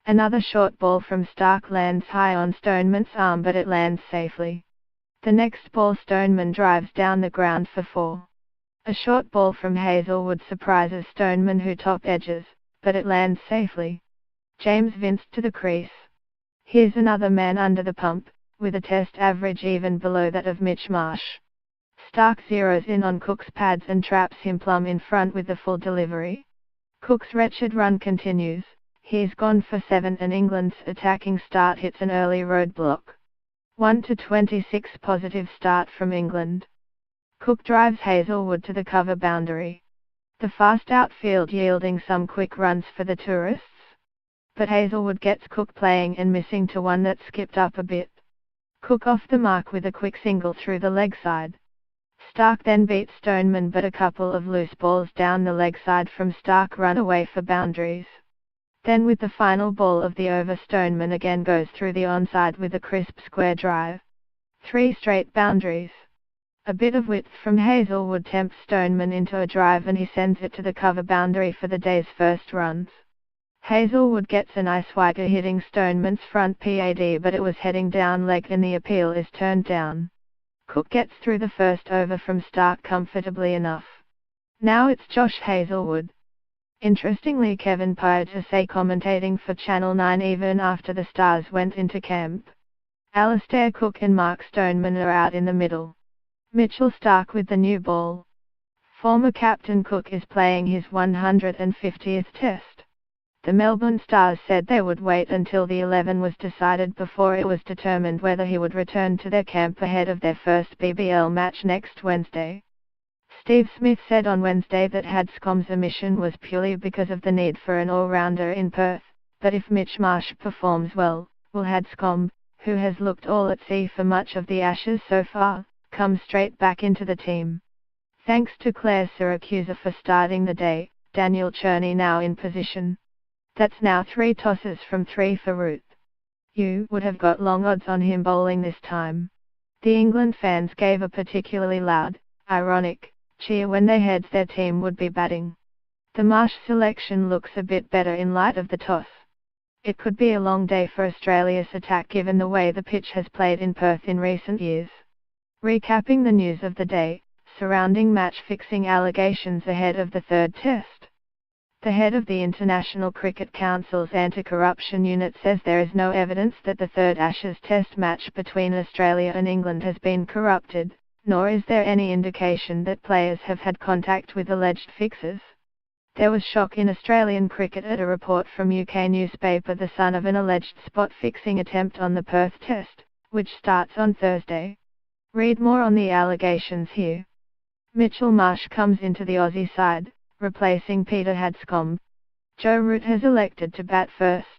Another short ball from Stark lands high on Stoneman's arm, but it lands safely. The next ball Stoneman drives down the ground for 4. A short ball from Hazelwood surprises Stoneman, who top edges, but it lands safely. James Vince to the crease. Here's another man under the pump, with a test average even below that of Mitch Marsh. Stark zeroes in on Cook's pads and traps him plumb in front with the full delivery. Cook's wretched run continues. He's gone for 7 and England's attacking start hits an early roadblock. 1-26 positive start from England. Cook drives Hazelwood to the cover boundary. The fast outfield yielding some quick runs for the tourists. But Hazelwood gets Cook playing and missing to one that skipped up a bit. Cook off the mark with a quick single through the leg side. Stark then beats Stoneman, but a couple of loose balls down the leg side from Stark run away for boundaries. Then with the final ball of the over, Stoneman again goes through the onside with a crisp square drive. 3 straight boundaries. A bit of width from Hazelwood tempts Stoneman into a drive and he sends it to the cover boundary for the day's first runs. Hazelwood gets a nice wicker hitting Stoneman's front PAD, but it was heading down leg and the appeal is turned down. Cook gets through the first over from Stark comfortably enough. Now it's Josh Hazelwood. Interestingly, Kevin Pieterse commentating for Channel 9 even after the Stars went into camp. Alastair Cook and Mark Stoneman are out in the middle. Mitchell Stark with the new ball. Former captain Cook is playing his 150th test. The Melbourne Stars said they would wait until the 11 was decided before it was determined whether he would return to their camp ahead of their first BBL match next Wednesday. Steve Smith said on Wednesday that Hadscombe's omission was purely because of the need for an all-rounder in Perth, but if Mitch Marsh performs well, will Hadscombe, who has looked all at sea for much of the Ashes so far, come straight back into the team. Thanks to Claire Siracusa for starting the day, Daniel Cherney now in position. That's now 3 tosses from 3 for Root. You would have got long odds on him bowling this time. The England fans gave a particularly loud, ironic cheer when they heard their team would be batting. The Marsh selection looks a bit better in light of the toss. It could be a long day for Australia's attack given the way the pitch has played in Perth in recent years. Recapping the news of the day, surrounding match-fixing allegations ahead of the 3rd test. The head of the International Cricket Council's anti-corruption unit says there is no evidence that the 3rd Ashes test match between Australia and England has been corrupted, nor is there any indication that players have had contact with alleged fixers. There was shock in Australian cricket at a report from UK newspaper The Sun of an alleged spot-fixing attempt on the Perth test, which starts on Thursday. Read more on the allegations here. Mitchell Marsh comes into the Aussie side, replacing Peter Hadscombe. Joe Root has elected to bat first.